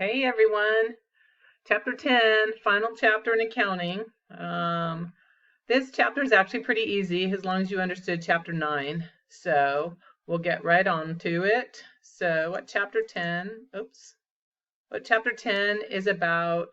Hey everyone, Chapter 10, final chapter in accounting. This chapter is actually pretty easy as long as you understood Chapter 9. So we'll get right on to it. So what Chapter 10 is about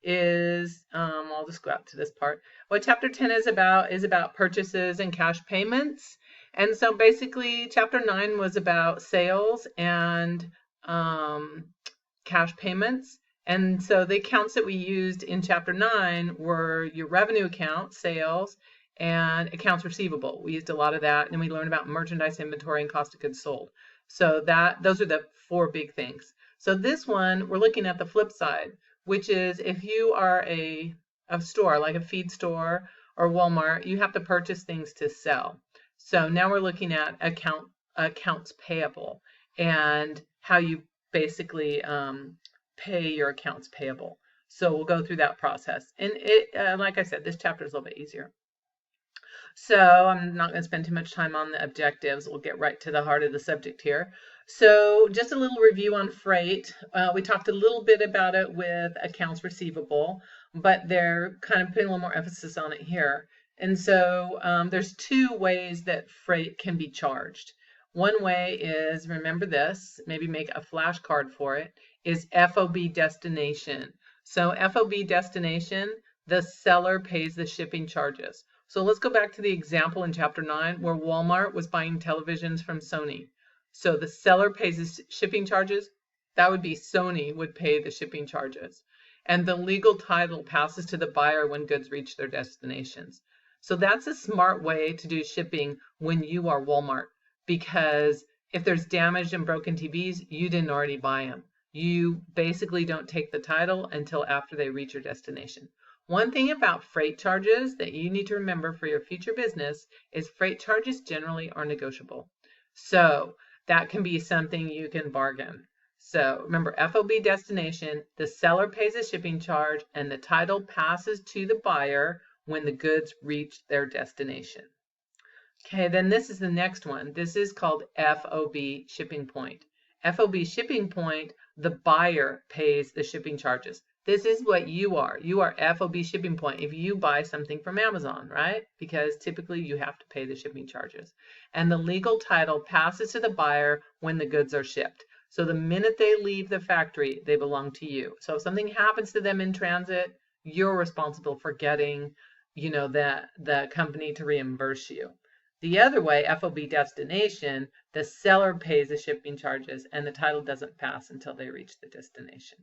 is, I'll just go out to this part. What Chapter 10 is about purchases and cash payments. And so basically Chapter 9 was about sales and cash payments. And so the accounts that we used in Chapter 9 were your revenue account, sales, and accounts receivable. We used a lot of that, and we learned about merchandise inventory and cost of goods sold. So those are the four big things. So this one, we're looking at the flip side, which is if you are a store, like a feed store or Walmart, you have to purchase things to sell. So now we're looking at accounts payable and how you basically pay your accounts payable. So we'll go through that process. And like I said, this chapter is a little bit easier. So I'm not going to spend too much time on the objectives. We'll get right to the heart of the subject here. So just a little review on freight. We talked a little bit about it with accounts receivable, but they're kind of putting a little more emphasis on it here. And so there's two ways that freight can be charged. One way is, remember this, maybe make a flashcard for it, is FOB destination. So FOB destination, the seller pays the shipping charges. So let's go back to the example in Chapter 9 where Walmart was buying televisions from Sony. So the seller pays the shipping charges. That would be Sony would pay the shipping charges. And the legal title passes to the buyer when goods reach their destinations. So that's a smart way to do shipping when you are Walmart, because if there's damaged and broken TVs, you didn't already buy them. You basically don't take the title until after they reach your destination. One thing about freight charges that you need to remember for your future business is freight charges generally are negotiable. So that can be something you can bargain. So remember, FOB destination, the seller pays a shipping charge and the title passes to the buyer when the goods reach their destination. Okay, then this is the next one. This is called FOB shipping point. FOB shipping point, the buyer pays the shipping charges. This is what you are. You are FOB shipping point if you buy something from Amazon, right? Because typically you have to pay the shipping charges. And the legal title passes to the buyer when the goods are shipped. So the minute they leave the factory, they belong to you. So if something happens to them in transit, you're responsible for getting, the company to reimburse you. The other way, FOB destination, the seller pays the shipping charges and the title doesn't pass until they reach the destination.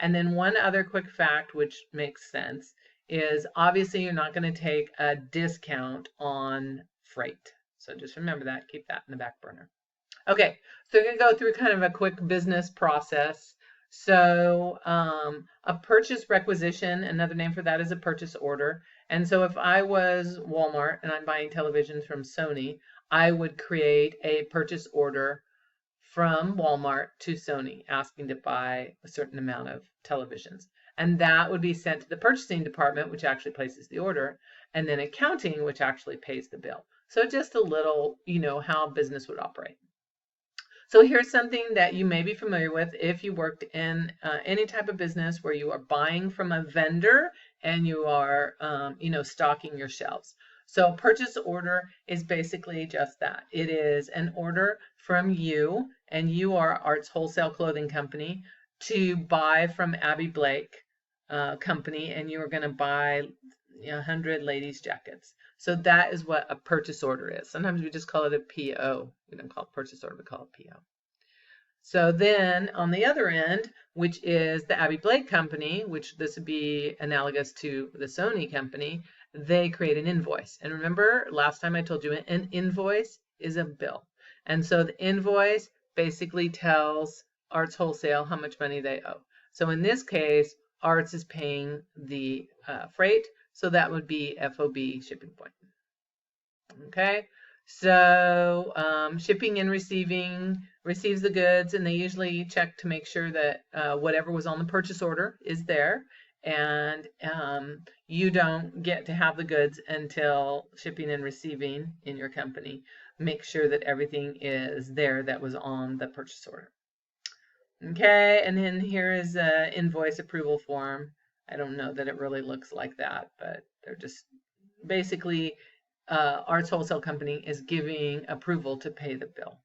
And then one other quick fact, which makes sense, is obviously you're not going to take a discount on freight. So just remember that, keep that in the back burner. Okay, so we're going to go through kind of a quick business process. So a purchase requisition, another name for that is a purchase order. And so if I was Walmart and I'm buying televisions from Sony, I would create a purchase order from Walmart to Sony asking to buy a certain amount of televisions. And that would be sent to the purchasing department, which actually places the order, and then accounting, which actually pays the bill. So just a little, how business would operate. So here's something that you may be familiar with if you worked in any type of business where you are buying from a vendor and you are, stocking your shelves. So a purchase order is basically just that. It is an order from you, and you are Arts Wholesale Clothing Company, to buy from Abby Blake Company, and you are going to buy 100 ladies' jackets. So that is what a purchase order is. Sometimes we just call it a PO. We don't call it purchase order, we call it PO. So then on the other end, which is the Abby Blake Company, which this would be analogous to the Sony Company, they create an invoice. And remember, last time I told you an invoice is a bill. And so the invoice basically tells Arts Wholesale how much money they owe. So in this case, Arts is paying the freight. So that would be FOB shipping point. Okay, so shipping and receiving receives the goods, and they usually check to make sure that whatever was on the purchase order is there, and you don't get to have the goods until shipping and receiving in your company make sure that everything is there that was on the purchase order. Okay, and then here is an invoice approval form. I don't know that it really looks like that, but they're just basically Arts Wholesale Company is giving approval to pay the bill.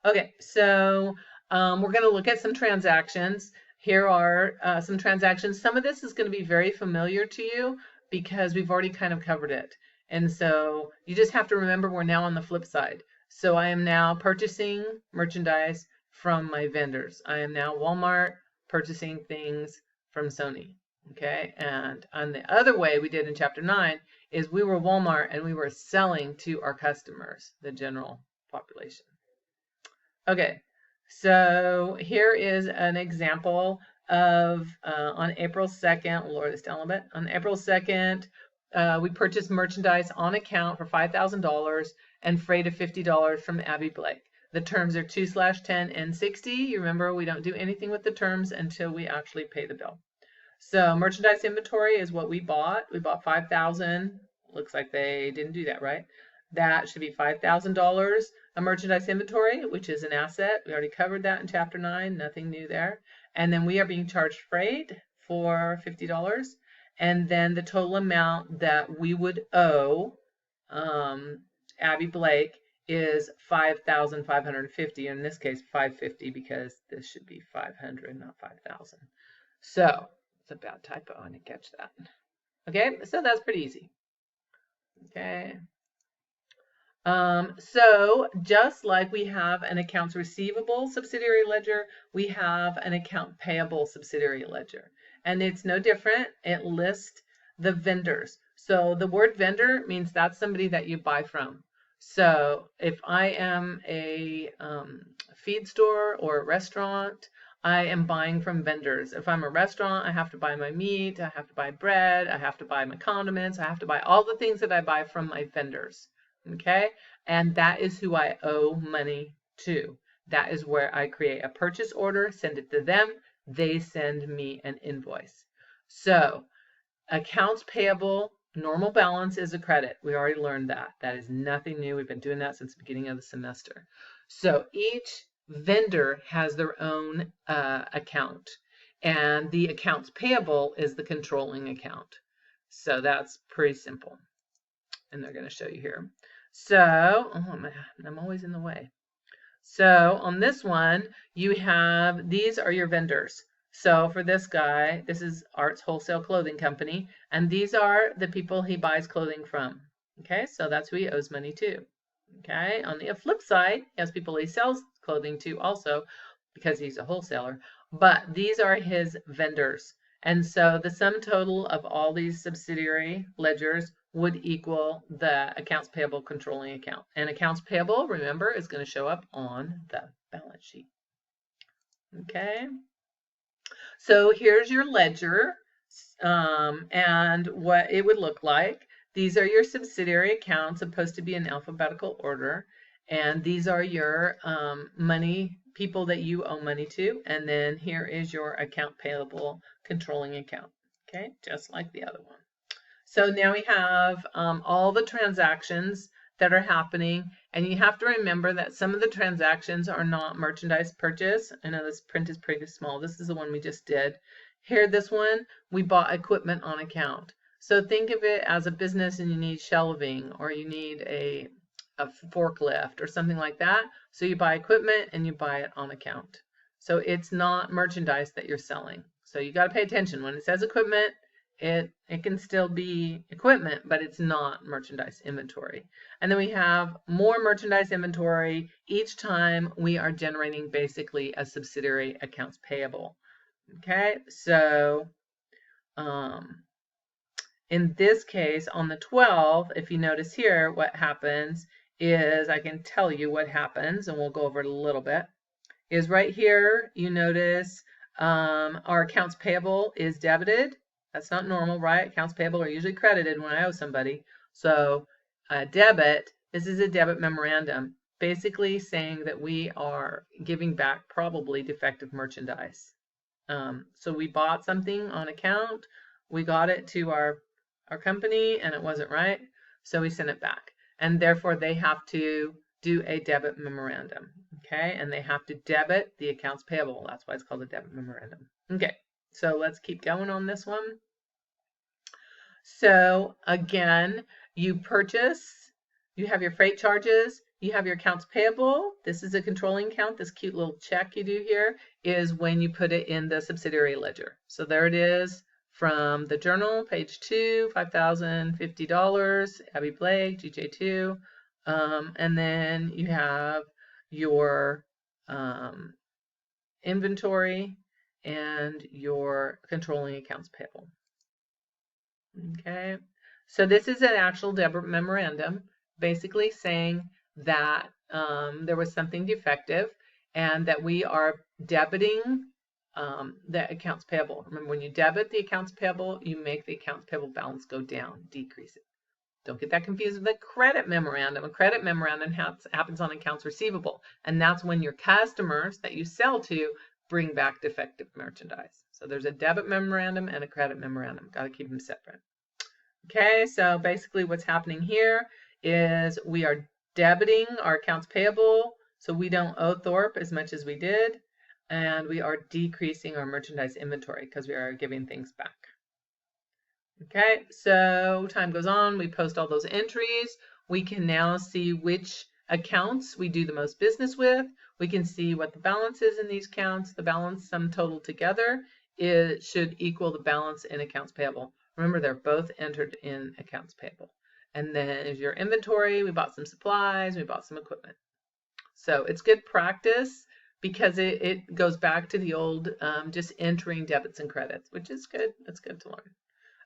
Okay, so we're going to look at some transactions. Here are some transactions. Some of this is going to be very familiar to you because we've already kind of covered it. And so you just have to remember we're now on the flip side. So I am now purchasing merchandise from my vendors. I am now Walmart purchasing things from Sony. Okay, and on the other way we did in chapter 9 is we were Walmart and we were selling to our customers, the general population. Okay, so here is an example of on April 2nd, we'll lower this down a little bit. On April 2nd, we purchased merchandise on account for $5,000 and freight of $50 from Abby Blake. The terms are 2/10 and 60. You remember we don't do anything with the terms until we actually pay the bill. So merchandise inventory is what we bought. We bought 5,000. Looks like they didn't do that right. That should be $5,000. A merchandise inventory, which is an asset. We already covered that in chapter 9. Nothing new there. And then we are being charged freight for $50. And then the total amount that we would owe Abby Blake is $5,550. In this case, $550 because this should be $500, not $5,000. So it's a bad typo. I didn't catch that. Okay, so that's pretty easy. Okay. So just like we have an accounts receivable subsidiary ledger, we have an account payable subsidiary ledger. And it's no different. It lists the vendors. So the word vendor means that's somebody that you buy from. So if I am a feed store or a restaurant, I am buying from vendors. If I'm a restaurant, I have to buy my meat, I have to buy bread, I have to buy my condiments, I have to buy all the things that I buy from my vendors. Okay, and that is who I owe money to. That is where I create a purchase order, send it to them, they send me an invoice. So accounts payable, normal balance is a credit. We already learned that. That is nothing new. We've been doing that since the beginning of the semester. So each vendor has their own account, and the accounts payable is the controlling account. So that's pretty simple. And they're going to show you here. So, I'm always in the way. So on this one, you have, these are your vendors. So for this guy, this is Arts Wholesale Clothing Company, and these are the people he buys clothing from. Okay, so that's who he owes money to. Okay, on the flip side, he has people he sells clothing to also because he's a wholesaler, but these are his vendors. And so the sum total of all these subsidiary ledgers would equal the accounts payable controlling account. And accounts payable, remember, is going to show up on the balance sheet. Okay. So here's your ledger and what it would look like. These are your subsidiary accounts, supposed to be in alphabetical order. And these are your money, people that you owe money to. And then here is your account payable controlling account. Okay, just like the other one. So now we have all the transactions that are happening, and you have to remember that some of the transactions are not merchandise purchase. I know this print is pretty small. This is the one we just did. Here, this one, we bought equipment on account. So think of it as a business and you need shelving or you need a forklift or something like that. So you buy equipment and you buy it on account. So it's not merchandise that you're selling. So you got to pay attention. When it says equipment, it can still be equipment, but it's not merchandise inventory. And then we have more merchandise inventory each time we are generating basically a subsidiary accounts payable. Okay, so in this case, on the 12th, if you notice here, what happens is, I can tell you what happens, and we'll go over it a little bit, is right here, you notice our accounts payable is debited. That's not normal, right? Accounts payable are usually credited when I owe somebody. So debit, this is a debit memorandum, basically saying that we are giving back probably defective merchandise. So we bought something on account, we got it to our company and it wasn't right, so we sent it back. And therefore they have to do a debit memorandum. Okay, and they have to debit the accounts payable. That's why it's called a debit memorandum. Okay, so let's keep going on this one. So again, you purchase, you have your freight charges, you have your accounts payable. This is a controlling account. This cute little check you do here is when you put it in the subsidiary ledger. So there it is from the journal, page 2, $5,050, Abby Blake, GJ2. And then you have your inventory and your controlling accounts payable. Okay, so this is an actual debit memorandum, basically saying that there was something defective and that we are debiting the accounts payable. Remember, when you debit the accounts payable, you make the accounts payable balance go down, decrease it. Don't get that confused with a credit memorandum. A credit memorandum happens on accounts receivable, and that's when your customers that you sell to bring back defective merchandise. So there's a debit memorandum and a credit memorandum. Got to keep them separate. Okay, so basically what's happening here is we are debiting our accounts payable, so we don't owe Thorpe as much as we did, and we are decreasing our merchandise inventory because we are giving things back. Okay, so time goes on, we post all those entries. We can now see which accounts we do the most business with. We can see what the balance is in these accounts. The balance sum total together should equal the balance in accounts payable. Remember, they're both entered in accounts payable. And then is your inventory. We bought some supplies, we bought some equipment. So it's good practice because it goes back to the old just entering debits and credits, which is good. It's good to learn.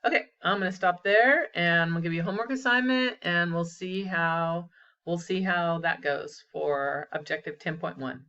Okay, I'm going to stop there and I'm going to give you a homework assignment and we'll see how that goes for objective 10.1.